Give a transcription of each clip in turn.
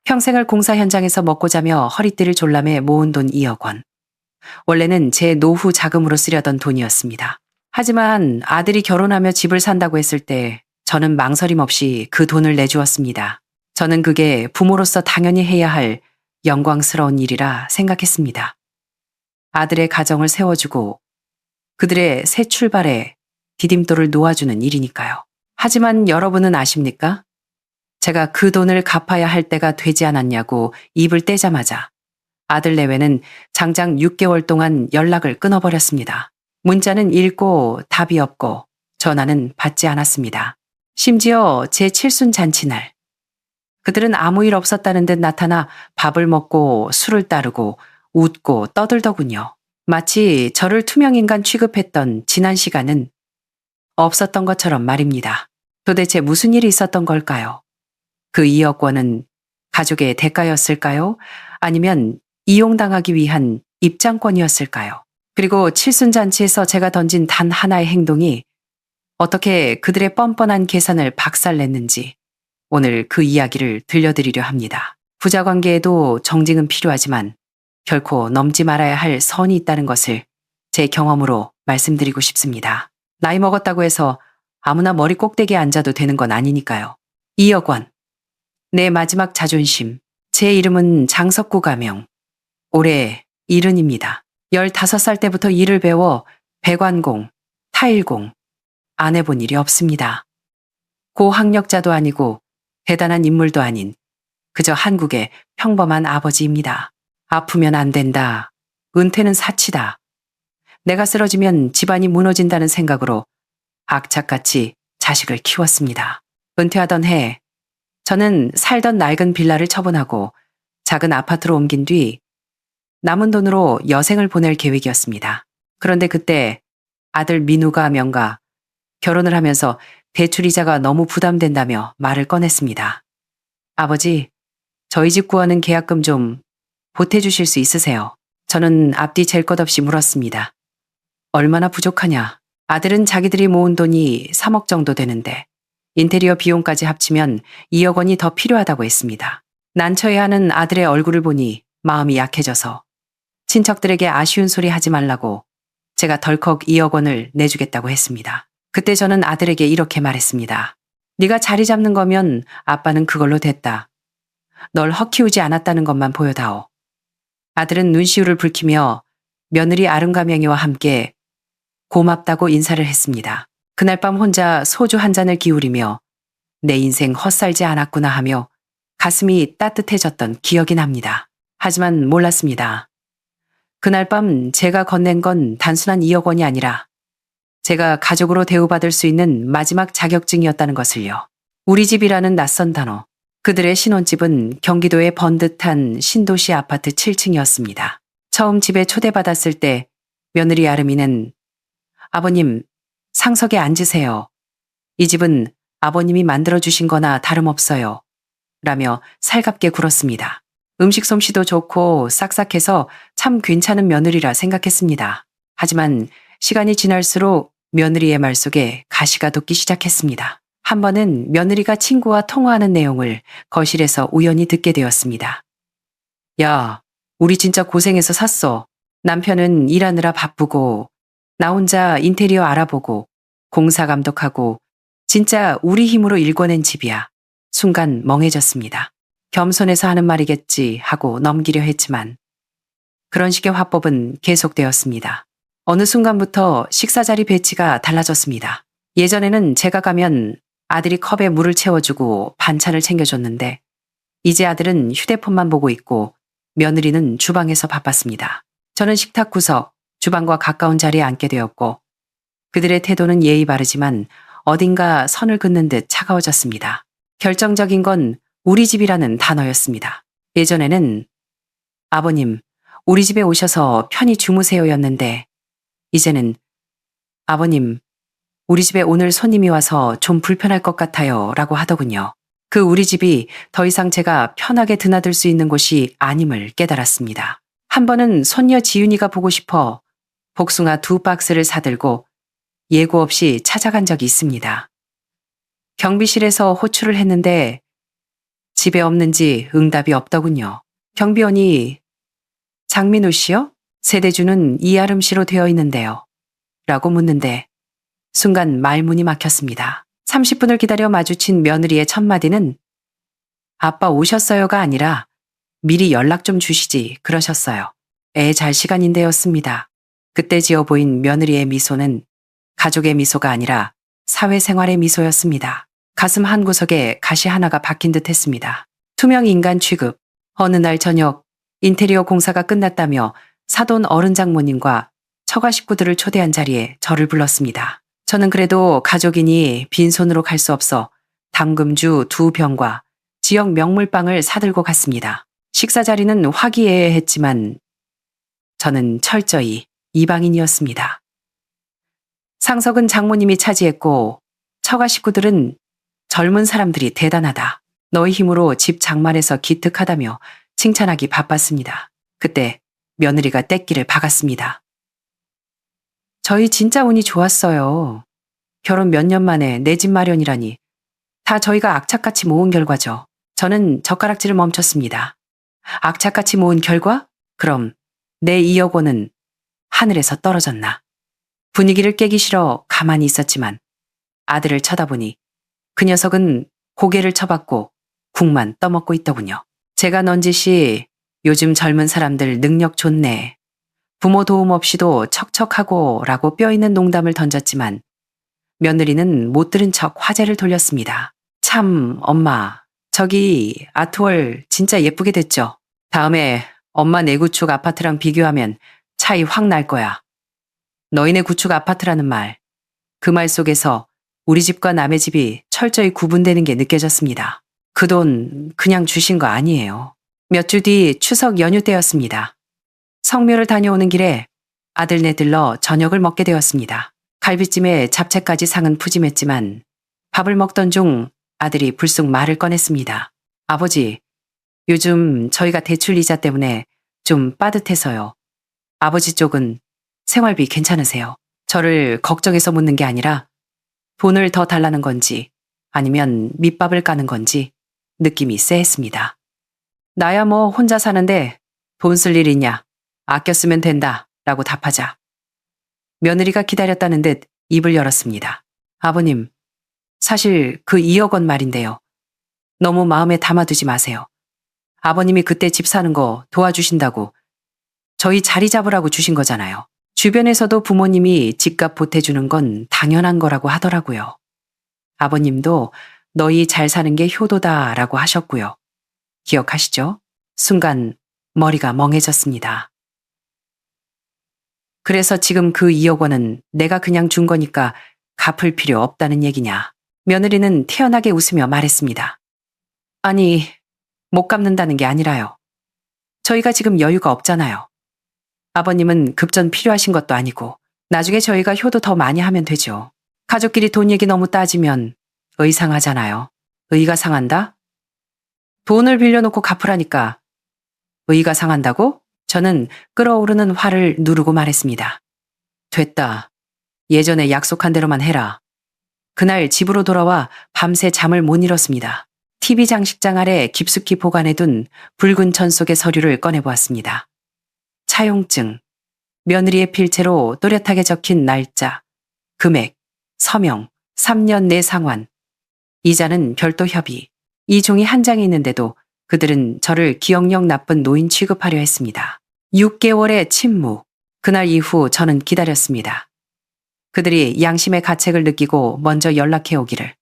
평생을 공사 현장에서 먹고 자며 허리띠를 졸라매 모은 돈 2억 원. 원래는 제 노후 자금으로 쓰려던 돈이었습니다. 하지만 아들이 결혼하며 집을 산다고 했을 때 저는 망설임 없이 그 돈을 내주었습니다. 저는 그게 부모로서 당연히 해야 할 영광스러운 일이라 생각했습니다. 아들의 가정을 세워주고 그들의 새 출발에 디딤돌을 놓아주는 일이니까요. 하지만 여러분은 아십니까? 제가 그 돈을 갚아야 할 때가 되지 않았냐고 입을 떼자마자 아들 내외는 장장 6개월 동안 연락을 끊어버렸습니다. 문자는 읽고 답이 없고 전화는 받지 않았습니다. 심지어 제 칠순 잔치날 그들은 아무 일 없었다는 듯 나타나 밥을 먹고 술을 따르고 웃고 떠들더군요. 마치 저를 투명인간 취급했던 지난 시간은 없었던 것처럼 말입니다. 도대체 무슨 일이 있었던 걸까요? 그 2억 원은 가족의 대가였을까요? 아니면 이용당하기 위한 입장권이었을까요? 그리고 칠순잔치에서 제가 던진 단 하나의 행동이 어떻게 그들의 뻔뻔한 계산을 박살냈는지 오늘 그 이야기를 들려드리려 합니다. 부자 관계에도 정직은 필요하지만 결코 넘지 말아야 할 선이 있다는 것을 제 경험으로 말씀드리고 싶습니다. 나이 먹었다고 해서 아무나 머리 꼭대기에 앉아도 되는 건 아니니까요. 2억 원. 내 마지막 자존심. 제 이름은 장석구 가명. 올해 70입니다. 15살 때부터 일을 배워 배관공, 타일공, 안 해본 일이 없습니다. 고학력자도 아니고 대단한 인물도 아닌 그저 한국의 평범한 아버지입니다. 아프면 안 된다. 은퇴는 사치다. 내가 쓰러지면 집안이 무너진다는 생각으로 악착같이 자식을 키웠습니다. 은퇴하던 해 저는 살던 낡은 빌라를 처분하고 작은 아파트로 옮긴 뒤 남은 돈으로 여생을 보낼 계획이었습니다. 그런데 그때 아들 민우가 명가 결혼을 하면서 대출이자가 너무 부담된다며 말을 꺼냈습니다. 아버지, 저희 집 구하는 계약금 좀 보태주실 수 있으세요? 저는 앞뒤 잴 것 없이 물었습니다. 얼마나 부족하냐? 아들은 자기들이 모은 돈이 3억 정도 되는데 인테리어 비용까지 합치면 2억 원이 더 필요하다고 했습니다. 난처해하는 아들의 얼굴을 보니 마음이 약해져서 친척들에게 아쉬운 소리 하지 말라고 제가 덜컥 2억 원을 내주겠다고 했습니다. 그때 저는 아들에게 이렇게 말했습니다. 네가 자리 잡는 거면 아빠는 그걸로 됐다. 널 헛키우지 않았다는 것만 보여다오. 아들은 눈시울을 붉히며 며느리 아름가명이와 함께 고맙다고 인사를 했습니다. 그날 밤 혼자 소주 한 잔을 기울이며 내 인생 헛살지 않았구나 하며 가슴이 따뜻해졌던 기억이 납니다. 하지만 몰랐습니다. 그날 밤 제가 건넨 건 단순한 2억 원이 아니라 제가 가족으로 대우받을 수 있는 마지막 자격증이었다는 것을요. 우리 집이라는 낯선 단어. 그들의 신혼집은 경기도의 번듯한 신도시 아파트 7층이었습니다. 처음 집에 초대받았을 때 며느리 아름이는 아버님, 상석에 앉으세요. 이 집은 아버님이 만들어주신 거나 다름없어요. 라며 살갑게 굴었습니다. 음식 솜씨도 좋고 싹싹해서 참 괜찮은 며느리라 생각했습니다. 하지만 시간이 지날수록 며느리의 말 속에 가시가 돋기 시작했습니다. 한 번은 며느리가 친구와 통화하는 내용을 거실에서 우연히 듣게 되었습니다. 야, 우리 진짜 고생해서 샀어. 남편은 일하느라 바쁘고 나 혼자 인테리어 알아보고 공사 감독하고 진짜 우리 힘으로 일궈낸 집이야. 순간 멍해졌습니다. 겸손해서 하는 말이겠지 하고 넘기려 했지만 그런 식의 화법은 계속되었습니다. 어느 순간부터 식사 자리 배치가 달라졌습니다. 예전에는 제가 가면 아들이 컵에 물을 채워주고 반찬을 챙겨줬는데 이제 아들은 휴대폰만 보고 있고 며느리는 주방에서 바빴습니다. 저는 식탁 구석, 주방과 가까운 자리에 앉게 되었고 그들의 태도는 예의 바르지만 어딘가 선을 긋는 듯 차가워졌습니다. 결정적인 건 우리 집이라는 단어였습니다. 예전에는 아버님, 우리 집에 오셔서 편히 주무세요였는데 이제는 아버님, 우리 집에 오늘 손님이 와서 좀 불편할 것 같아요 라고 하더군요. 그 우리 집이 더 이상 제가 편하게 드나들 수 있는 곳이 아님을 깨달았습니다. 한 번은 손녀 지윤이가 보고 싶어 복숭아 2박스를 사들고 예고 없이 찾아간 적이 있습니다. 경비실에서 호출을 했는데 집에 없는지 응답이 없더군요. 경비원이 장민우 씨요? 세대주는 이아름 씨로 되어 있는데요. 라고 묻는데 순간 말문이 막혔습니다. 30분을 기다려 마주친 며느리의 첫 마디는 아빠 오셨어요가 아니라 미리 연락 좀 주시지 그러셨어요. 애 잘 시간인데였습니다. 그때 지어 보인 며느리의 미소는 가족의 미소가 아니라 사회생활의 미소였습니다. 가슴 한구석에 가시 하나가 박힌 듯 했습니다. 투명 인간 취급. 어느 날 저녁 인테리어 공사가 끝났다며 사돈 어른 장모님과 처가 식구들을 초대한 자리에 저를 불렀습니다. 저는 그래도 가족이니 빈손으로 갈 수 없어 담금주 2병과 지역 명물빵을 사들고 갔습니다. 식사 자리는 화기애애했지만 저는 철저히 이방인이었습니다. 상석은 장모님이 차지했고 처가 식구들은 젊은 사람들이 대단하다. 너희 힘으로 집 장만해서 기특하다며 칭찬하기 바빴습니다. 그때 며느리가 떼끼를 박았습니다. 저희 진짜 운이 좋았어요. 결혼 몇 년 만에 내 집 마련이라니. 다 저희가 악착같이 모은 결과죠. 저는 젓가락질을 멈췄습니다. 악착같이 모은 결과? 그럼 내 2억 원은 하늘에서 떨어졌나. 분위기를 깨기 싫어 가만히 있었지만 아들을 쳐다보니 그 녀석은 고개를 쳐박고 국만 떠먹고 있더군요. 제가 넌지시 요즘 젊은 사람들 능력 좋네. 부모 도움 없이도 척척하고 라고 뼈있는 농담을 던졌지만 며느리는 못 들은 척 화제를 돌렸습니다. 참 엄마 저기 아트월 진짜 예쁘게 됐죠. 다음에 엄마 내 구축 아파트랑 비교하면 차이 확 날 거야. 너희네 구축 아파트라는 말. 그 말 속에서 우리 집과 남의 집이 철저히 구분되는 게 느껴졌습니다. 그 돈 그냥 주신 거 아니에요. 몇 주 뒤 추석 연휴 때였습니다. 성묘를 다녀오는 길에 아들네 들러 저녁을 먹게 되었습니다. 갈비찜에 잡채까지 상은 푸짐했지만 밥을 먹던 중 아들이 불쑥 말을 꺼냈습니다. 아버지, 요즘 저희가 대출 이자 때문에 좀 빠듯해서요. 아버지 쪽은 생활비 괜찮으세요? 저를 걱정해서 묻는 게 아니라 돈을 더 달라는 건지 아니면 밑밥을 까는 건지 느낌이 쎄했습니다. 나야 뭐 혼자 사는데 돈 쓸 일 있냐? 아껴 쓰면 된다 라고 답하자 며느리가 기다렸다는 듯 입을 열었습니다. 아버님, 사실 그 2억 원 말인데요. 너무 마음에 담아두지 마세요. 아버님이 그때 집 사는 거 도와주신다고 저희 자리 잡으라고 주신 거잖아요. 주변에서도 부모님이 집값 보태주는 건 당연한 거라고 하더라고요. 아버님도 너희 잘 사는 게 효도다라고 하셨고요. 기억하시죠? 순간 머리가 멍해졌습니다. 그래서 지금 그 2억 원은 내가 그냥 준 거니까 갚을 필요 없다는 얘기냐. 며느리는 태연하게 웃으며 말했습니다. 아니, 못 갚는다는 게 아니라요. 저희가 지금 여유가 없잖아요. 아버님은 급전 필요하신 것도 아니고 나중에 저희가 효도 더 많이 하면 되죠. 가족끼리 돈 얘기 너무 따지면 의상하잖아요. 의가 상한다? 돈을 빌려놓고 갚으라니까. 의가 상한다고? 저는 끓어오르는 화를 누르고 말했습니다. 됐다. 예전에 약속한 대로만 해라. 그날 집으로 돌아와 밤새 잠을 못 이뤘습니다. TV 장식장 아래 깊숙이 보관해둔 붉은 천 속의 서류를 꺼내보았습니다. 차용증, 며느리의 필체로 또렷하게 적힌 날짜, 금액, 서명, 3년 내 상환, 이자는 별도 협의. 이 종이 한 장이 있는데도 그들은 저를 기억력 나쁜 노인 취급하려 했습니다. 6개월의 침묵. 그날 이후 저는 기다렸습니다. 그들이 양심의 가책을 느끼고 먼저 연락해 오기를.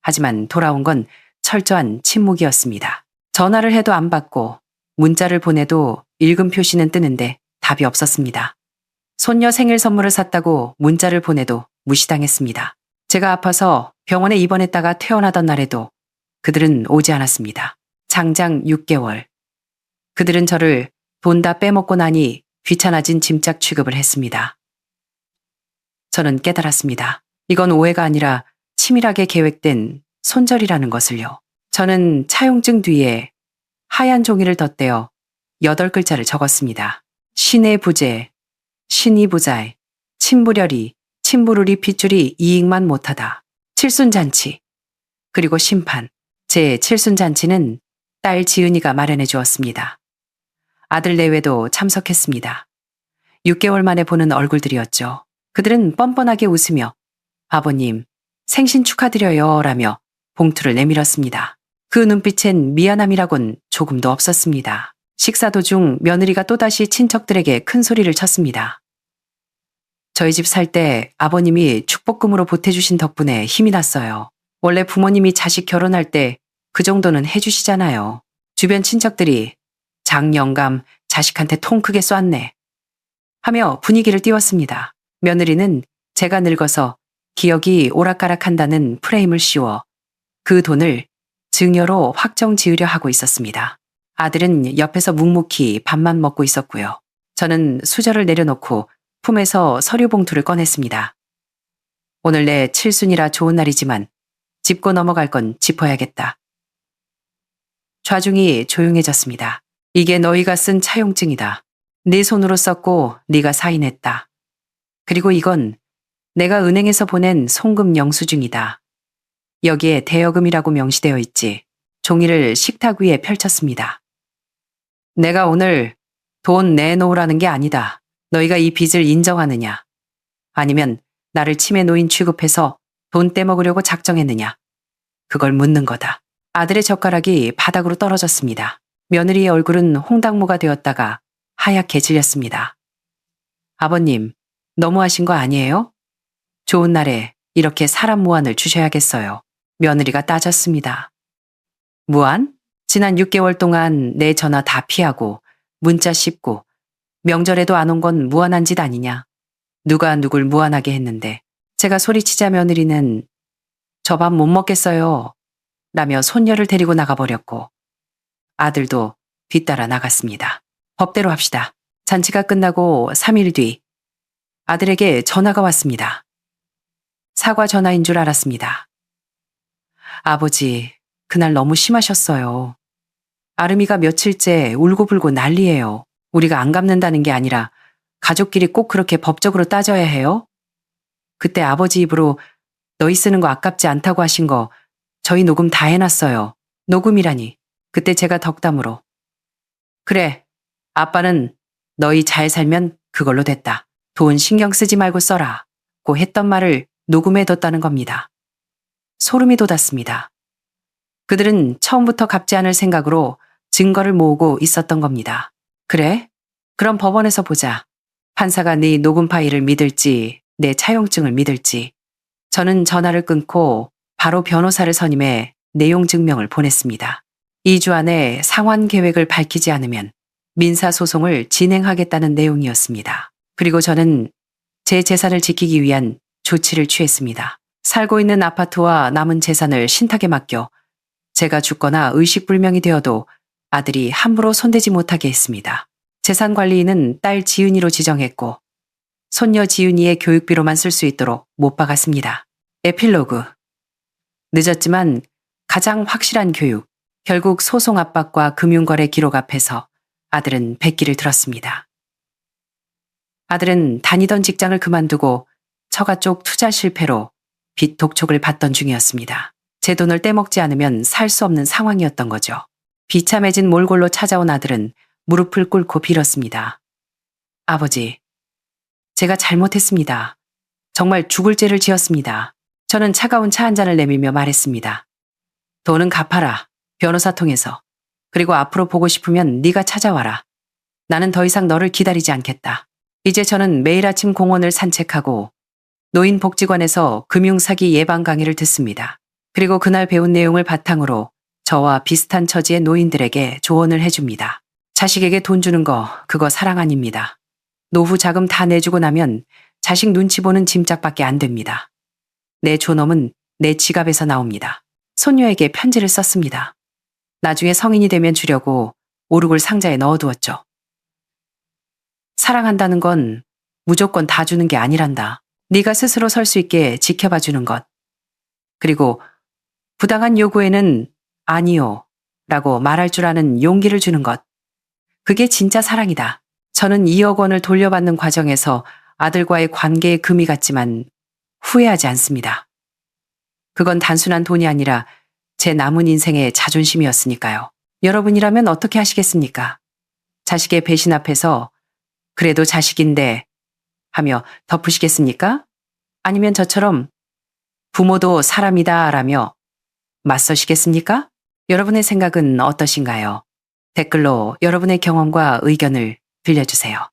하지만 돌아온 건 철저한 침묵이었습니다. 전화를 해도 안 받고 문자를 보내도 읽음 표시는 뜨는데 답이 없었습니다. 손녀 생일 선물을 샀다고 문자를 보내도 무시당했습니다. 제가 아파서 병원에 입원했다가 퇴원하던 날에도 그들은 오지 않았습니다. 장장 6개월. 그들은 저를 돈 다 빼먹고 나니 귀찮아진 짐짝 취급을 했습니다. 저는 깨달았습니다. 이건 오해가 아니라 치밀하게 계획된 손절이라는 것을요. 저는 차용증 뒤에 하얀 종이를 덧대어 8글자를 적었습니다. 신의 부재, 신이 부자에, 친부려리, 친부르리 핏줄이 이익만 못하다, 칠순잔치, 그리고 심판. 제 칠순잔치는 딸 지은이가 마련해 주었습니다. 아들 내외도 참석했습니다. 6개월 만에 보는 얼굴들이었죠. 그들은 뻔뻔하게 웃으며 아버님, 생신 축하드려요 라며 봉투를 내밀었습니다. 그 눈빛엔 미안함이라곤 조금도 없었습니다. 식사 도중 며느리가 또다시 친척들에게 큰 소리를 쳤습니다. 저희 집 살 때 아버님이 축복금으로 보태주신 덕분에 힘이 났어요. 원래 부모님이 자식 결혼할 때 그 정도는 해주시잖아요. 주변 친척들이 장영감 자식한테 통 크게 쐈네 하며 분위기를 띄웠습니다. 며느리는 제가 늙어서 기억이 오락가락한다는 프레임을 씌워 그 돈을 증여로 확정 지으려 하고 있었습니다. 아들은 옆에서 묵묵히 밥만 먹고 있었고요. 저는 수저를 내려놓고 품에서 서류 봉투를 꺼냈습니다. 오늘 내 칠순이라 좋은 날이지만 짚고 넘어갈 건 짚어야겠다. 좌중이 조용해졌습니다. 이게 너희가 쓴 차용증이다. 네 손으로 썼고 네가 사인했다. 그리고 이건 내가 은행에서 보낸 송금 영수증이다. 여기에 대여금이라고 명시되어 있지. 종이를 식탁 위에 펼쳤습니다. 내가 오늘 돈 내놓으라는 게 아니다. 너희가 이 빚을 인정하느냐? 아니면 나를 치매 노인 취급해서 돈 떼먹으려고 작정했느냐? 그걸 묻는 거다. 아들의 젓가락이 바닥으로 떨어졌습니다. 며느리의 얼굴은 홍당무가 되었다가 하얗게 질렸습니다. 아버님, 너무하신 거 아니에요? 좋은 날에 이렇게 사람 무안을 주셔야겠어요. 며느리가 따졌습니다. 무안? 지난 6개월 동안 내 전화 다 피하고 문자 씹고 명절에도 안 온 건 무안한 짓 아니냐. 누가 누굴 무안하게 했는데. 제가 소리치자 며느리는 저 밥 못 먹겠어요 라며 손녀를 데리고 나가버렸고 아들도 뒤따라 나갔습니다. 법대로 합시다. 잔치가 끝나고 3일 뒤 아들에게 전화가 왔습니다. 사과 전화인 줄 알았습니다. 아버지, 그날 너무 심하셨어요. 아름이가 며칠째 울고불고 난리예요. 우리가 안 갚는다는 게 아니라 가족끼리 꼭 그렇게 법적으로 따져야 해요? 그때 아버지 입으로 너희 쓰는 거 아깝지 않다고 하신 거 저희 녹음 다 해놨어요. 녹음이라니. 그때 제가 덕담으로. 그래, 아빠는 너희 잘 살면 그걸로 됐다. 돈 신경 쓰지 말고 써라. 고 했던 말을 녹음해뒀다는 겁니다. 소름이 돋았습니다. 그들은 처음부터 갚지 않을 생각으로 증거를 모으고 있었던 겁니다. 그래? 그럼 법원에서 보자. 판사가 네 녹음 파일을 믿을지 내 차용증을 믿을지. 저는 전화를 끊고 바로 변호사를 선임해 내용 증명을 보냈습니다. 2주 안에 상환 계획을 밝히지 않으면 민사소송을 진행하겠다는 내용이었습니다. 그리고 저는 제 재산을 지키기 위한 조치를 취했습니다. 살고 있는 아파트와 남은 재산을 신탁에 맡겨 제가 죽거나 의식불명이 되어도 아들이 함부로 손대지 못하게 했습니다. 재산관리인은 딸 지은이로 지정했고 손녀 지은이의 교육비로만 쓸 수 있도록 못 박았습니다. 에필로그. 늦었지만 가장 확실한 교육. 결국 소송 압박과 금융거래 기록 앞에서 아들은 백기를 들었습니다. 아들은 다니던 직장을 그만두고 처가 쪽 투자 실패로 빚 독촉을 받던 중이었습니다. 제 돈을 떼먹지 않으면 살 수 없는 상황이었던 거죠. 비참해진 몰골로 찾아온 아들은 무릎을 꿇고 빌었습니다. 아버지, 제가 잘못했습니다. 정말 죽을 죄를 지었습니다. 저는 차가운 차 한 잔을 내밀며 말했습니다. 돈은 갚아라. 변호사 통해서. 그리고 앞으로 보고 싶으면 네가 찾아와라. 나는 더 이상 너를 기다리지 않겠다. 이제 저는 매일 아침 공원을 산책하고 노인복지관에서 금융사기 예방 강의를 듣습니다. 그리고 그날 배운 내용을 바탕으로 저와 비슷한 처지의 노인들에게 조언을 해줍니다. 자식에게 돈 주는 거 그거 사랑 아닙니다. 노후 자금 다 내주고 나면 자식 눈치 보는 짐짝밖에 안 됩니다. 내 존엄은 내 지갑에서 나옵니다. 손녀에게 편지를 썼습니다. 나중에 성인이 되면 주려고 오르골 상자에 넣어두었죠. 사랑한다는 건 무조건 다 주는 게 아니란다. 네가 스스로 설 수 있게 지켜봐 주는 것. 그리고 부당한 요구에는 아니요 라고 말할 줄 아는 용기를 주는 것. 그게 진짜 사랑이다. 저는 2억 원을 돌려받는 과정에서 아들과의 관계에 금이 갔지만 후회하지 않습니다. 그건 단순한 돈이 아니라 제 남은 인생의 자존심이었으니까요. 여러분이라면 어떻게 하시겠습니까? 자식의 배신 앞에서 그래도 자식인데 하며 덮으시겠습니까? 아니면 저처럼 부모도 사람이다 라며 맞서시겠습니까? 여러분의 생각은 어떠신가요? 댓글로 여러분의 경험과 의견을 들려주세요.